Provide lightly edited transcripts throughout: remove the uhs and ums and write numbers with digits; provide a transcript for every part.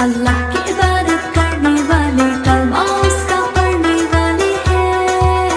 اللہ کی عبادت کرنے والے کلمہ اس کا پڑھنے والے ہیں.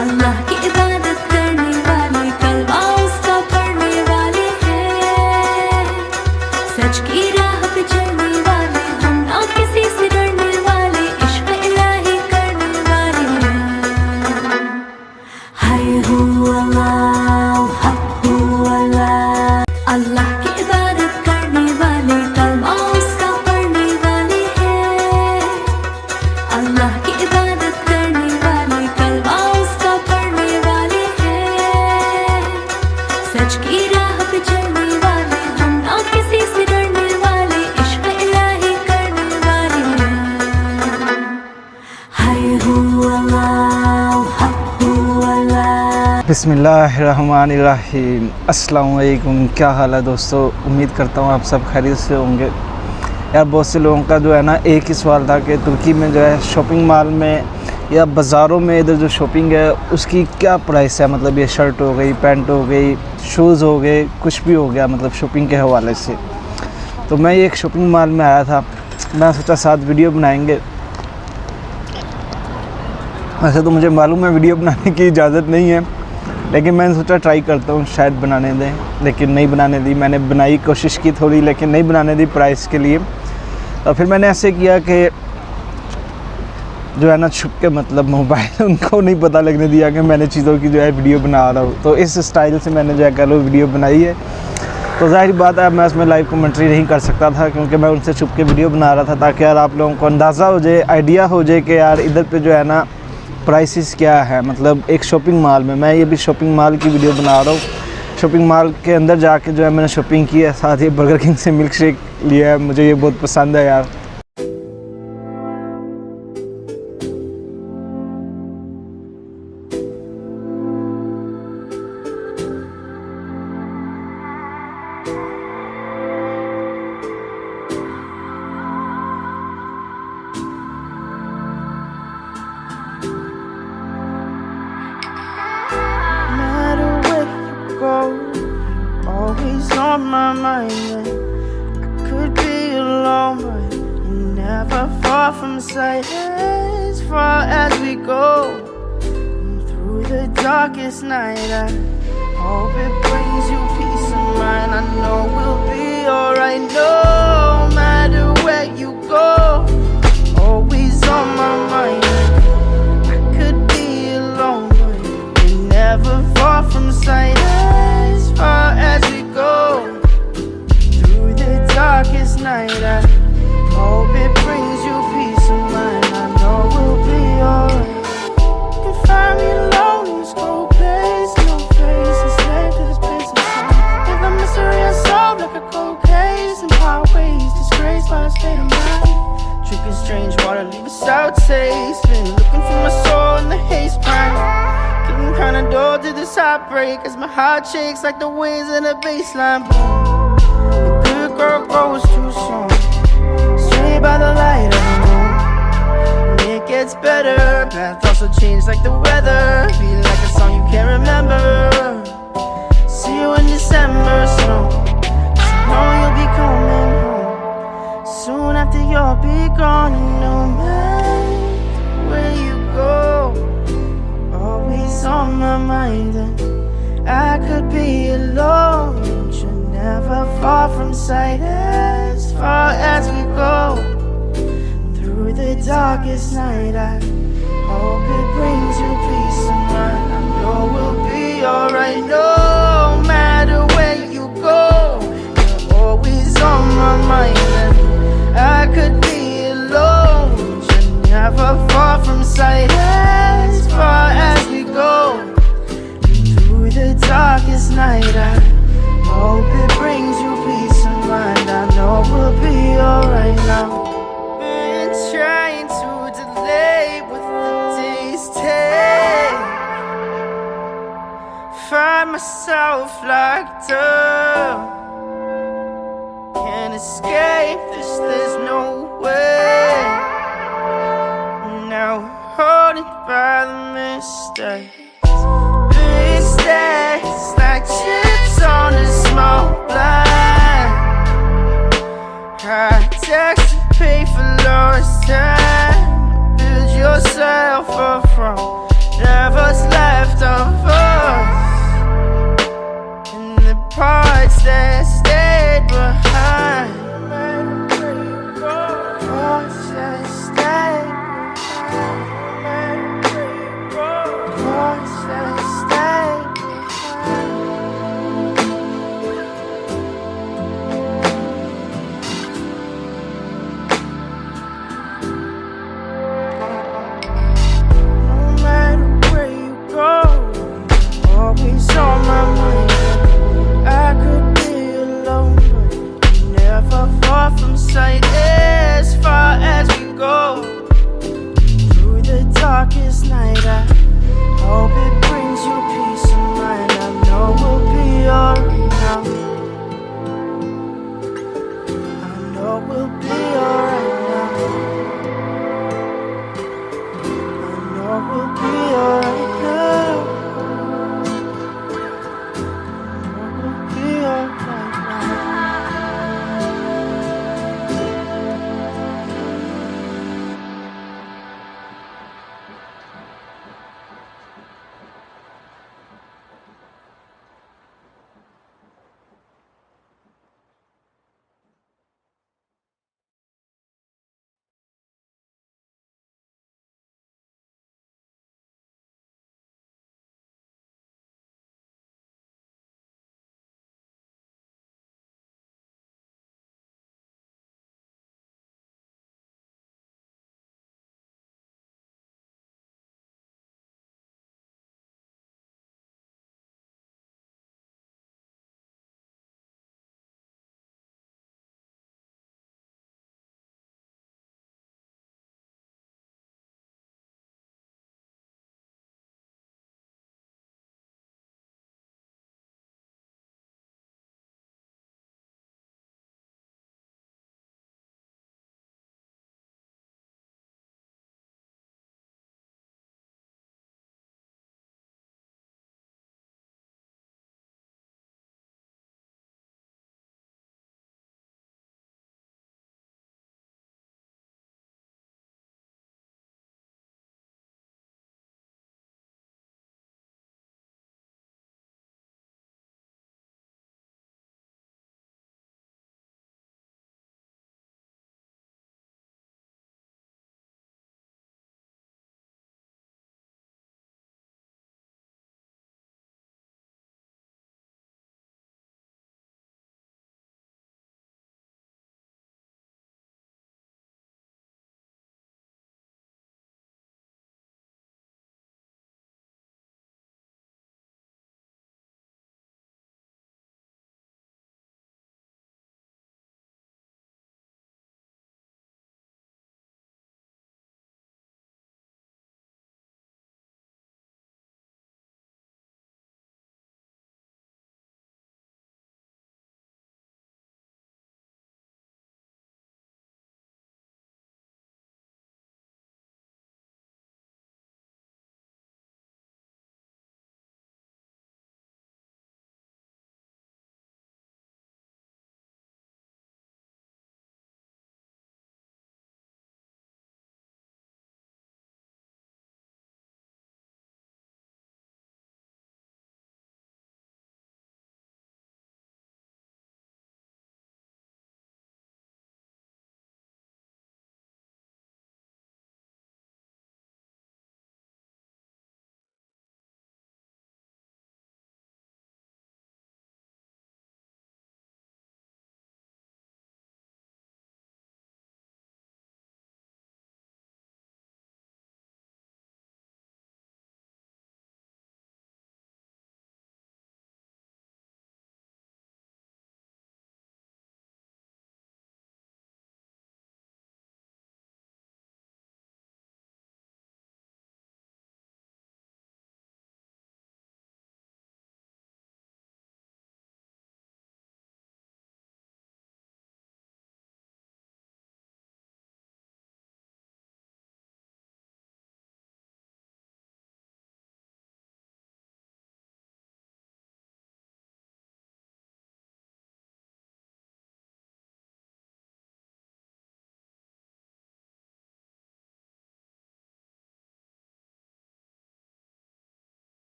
اللہ کی عبادت کرنے والے کلمہ اس کا پڑھنے والے ہیں. سچ کی راہ پہ چلنے والے ہم نہ کسی سے ڈرنے والے عشق الہی کرنے والے ہیں. ہائے ہو اللہ حق ہو اللہ. اللہ کی عبادت کرنے والے کلمہ اس کا پڑھنے والے ہیں. اللہ کی عبادت کرنے والے کلمہ اس کا پڑھنے والے ہیں. سچ کی راہ پہ چلنے والے ہم نہ کسی سے ڈرنے والے عشق الہی کرنے والے ہیں. ہائے ہو اللہ حق ہو اللہ. بسم اللہ الرحمن الرحیم. السلام علیکم. کیا حال ہے دوستو؟ امید کرتا ہوں آپ سب خیریت سے ہوں گے. یار بہت سے لوگوں کا جو ہے نا ایک ہی سوال تھا کہ ترکی میں جو ہے شاپنگ مال میں یا بازاروں میں ادھر جو شاپنگ ہے اس کی کیا پرائس ہے. مطلب یہ شرٹ ہو گئی، پینٹ ہو گئی، شوز ہو گئے، کچھ بھی ہو گیا مطلب شاپنگ کے حوالے سے. تو میں ایک شاپنگ مال میں آیا تھا. میں سوچا ساتھ ویڈیو بنائیں گے. ویسے تو مجھے معلوم ہے ویڈیو بنانے کی اجازت نہیں ہے، لیکن میں نے سوچا ٹرائی کرتا ہوں شاید بنانے دیں، لیکن نہیں بنانے دی. میں نے بنائی کوشش کی تھوڑی، لیکن نہیں بنانے دی پرائس کے لیے. اور پھر میں نے ایسے کیا کہ جو ہے نا چھپ کے مطلب موبائل ان کو نہیں پتہ لگنے دیا کہ میں نے چیزوں کی جو ہے ویڈیو بنا رہا ہوں. تو اس سٹائل سے میں نے جو ہے کہہ لو ویڈیو بنائی ہے. تو ظاہر بات ہے میں اس میں لائیو کمنٹری نہیں کر سکتا تھا، کیونکہ میں ان سے چھپ کے ویڈیو بنا رہا تھا تاکہ یار آپ لوگوں کو اندازہ ہو جائے، آئیڈیا ہو جائے کہ یار ادھر پہ جو ہے نا پرائسز کیا ہے. مطلب ایک شاپنگ مال میں یہ بھی شاپنگ مال کی ویڈیو بنا رہا ہوں. شاپنگ مال کے اندر جا کے جو ہے میں نے شاپنگ کی ہے. ساتھ ہی برگر کنگ سے ملک شیک لیا ہے. مجھے یہ بہت پسند ہے یار. Always on my mind. I could be alone, but you're never far from sight. As far as we go, through the darkest night, I hope it brings you peace of mind. I know we'll be alright, no matter where you go. Always on my mind. I could be alone, but you're never far from sight. As far as we go, through the darkest night, I hope it brings you peace of mind. I know we'll be alright. You can find me alone in this cold place, no face, a slave to this place inside. Live a mystery unsolved like a cold case, and highways disgraced by a state of mind. Drinking strange water, leave a sour taste. Been looking for my soul in the haze prime. Getting kinda dull to this heartbreak as my heart shakes like the waves in a baseline. The good girl goes too soon, straight by the light of the moon. And it gets better, path also changed like the weather. Feel like a song you can't remember. See you in December soon, 'cause I know you'll be coming home soon after you'll be gone. And no matter where you go, always on my mind. And I could be alone, but you're never far from sight. As far as we go, through the darkest night, I hope it brings you peace of mind. I know we'll be alright, no matter where you go. You're always on my mind. And I could be alone, but you're never far from sight. As far as we go, through the darkest night, I hope it brings you peace of mind. I know we'll be alright now. Been trying to delay with the days take. Find myself locked up, can't escape this, there's no way. Now haunted by the mistakes. Mistakes like chips on a small blind. I taxi, pay for lost time. Build yourself up from whatever's left of us, and the parts that stayed behind. Parts that stayed behind. Parts that stayed behind. No matter where you go,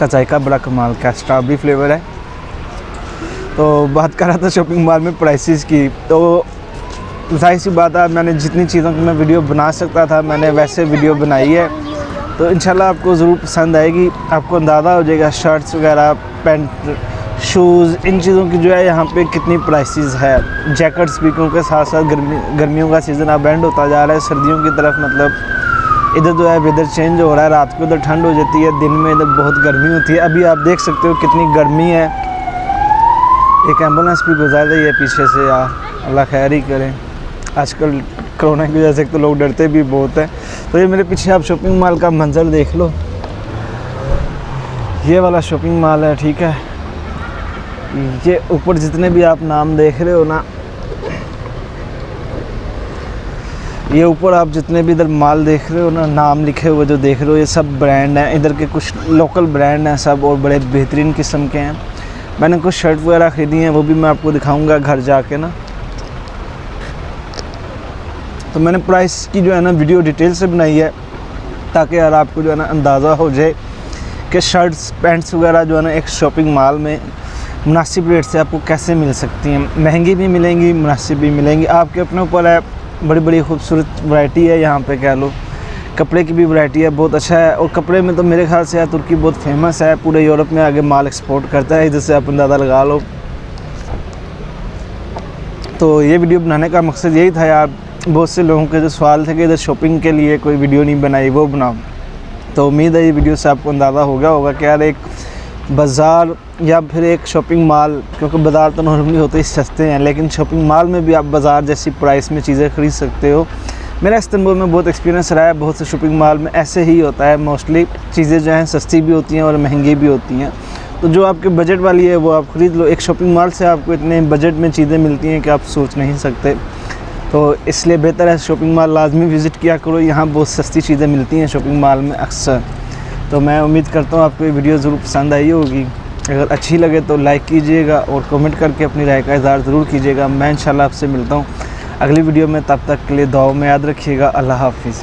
इसका जायका बड़ा कमाल का, strawberry flavour है। तो बात कर रहा था शॉपिंग मॉल में प्राइसेस की, तो जाहिर सी बात है मैंने जितनी चीज़ों की मैं वीडियो बना सकता था मैंने वैसे वीडियो बनाई है। तो इंशाल्लाह आपको ज़रूर पसंद आएगी, आपको अंदाज़ा हो जाएगा शर्ट्स वगैरह, पैंट, शूज़, इन चीज़ों की जो है यहाँ पे कितनी प्राइसेस है। जैकेट्स भी, क्योंकि साथ साथ गर्मियों का सीज़न अब एंड होता जा रहा है, सर्दियों की तरफ मतलब इधर जो है वेदर चेंज हो रहा है, रात को इधर ठंड हो जाती है, दिन में इधर बहुत गर्मी होती है। अभी आप देख सकते हो कितनी गर्मी है। एक एम्बुलेंस भी गुजर रही है पीछे से, यार अल्लाह खैर ही करे। आजकल कोरोना की वजह से तो लोग डरते भी बहुत हैं। तो ये मेरे पीछे आप शॉपिंग मॉल का मंजर देख लो, ये वाला शॉपिंग मॉल है, ठीक है। ये ऊपर जितने भी आप नाम देख रहे हो ना, ये ऊपर आप जितने भी इधर माल देख रहे हो ना, नाम लिखे हुए जो देख रहे हो, ये सब ब्रांड हैं। इधर के कुछ लोकल ब्रांड हैं सब, और बड़े बेहतरीन किस्म के हैं। मैंने कुछ शर्ट वगैरह ख़रीदी हैं, वो भी मैं आपको दिखाऊंगा घर जाके ना। तो मैंने प्राइस की जो है ना वीडियो डिटेल से बनाई है, ताकि यार आपको जो है ना अंदाज़ा हो जाए कि शर्ट्स पैंट्स वगैरह जो है ना एक शॉपिंग मॉल में मुनासिब रेट से आपको कैसे मिल सकती हैं। महंगी भी मिलेंगी, मुनासिब भी मिलेंगी, आपके अपने ऊपर है। बड़ी बड़ी खूबसूरत वैरायटी है यहाँ पे, कह लो कपड़े की भी वैरायटी है, बहुत अच्छा है। और कपड़े में तो मेरे ख्याल से यार तुर्की बहुत फेमस है, पूरे यूरोप में आगे माल एक्सपोर्ट करता है, इधर से आप अंदाज़ा लगा लो। तो ये वीडियो बनाने का मकसद यही था यार, बहुत से लोगों के जो सवाल थे कि इधर शॉपिंग के लिए कोई वीडियो नहीं बनाई, वो बनाओ। तो उम्मीद है ये वीडियो से आपको अंदाज़ा हो गया होगा कि यार एक बाज़ार या फिर एक शॉपिंग मॉल, क्योंकि बाज़ार तो नॉर्मली होते ही सस्ते हैं, लेकिन शॉपिंग मॉल में भी आप बाज़ार जैसी प्राइस में चीज़ें ख़रीद सकते हो। मेरा इस्तांबुल में बहुत एक्सपीरियंस रहा है, बहुत से शॉपिंग मॉल में ऐसे ही होता है, मोस्टली चीज़ें जो हैं सस्ती भी होती हैं और महंगी भी होती हैं। तो जो आपके बजट वाली है वो आप ख़रीद लो। एक शॉपिंग मॉल से आपको इतने बजट में चीज़ें मिलती हैं कि आप सोच नहीं सकते। तो इसलिए बेहतर है शॉपिंग मॉल लाजमी विज़िट किया करो, यहाँ बहुत सस्ती चीज़ें मिलती हैं शॉपिंग मॉल में अक्सर। तो मैं उम्मीद करता हूँ आपको ये वीडियो ज़रूर पसंद आई होगी। अगर अच्छी लगे तो लाइक कीजिएगा और कमेंट करके अपनी राय का इज़हार ज़रूर कीजिएगा। मैं इंशाल्लाह आपसे मिलता हूँ अगली वीडियो में, तब तक के लिए दुआओं में याद रखिएगा। अल्लाह हाफिज़।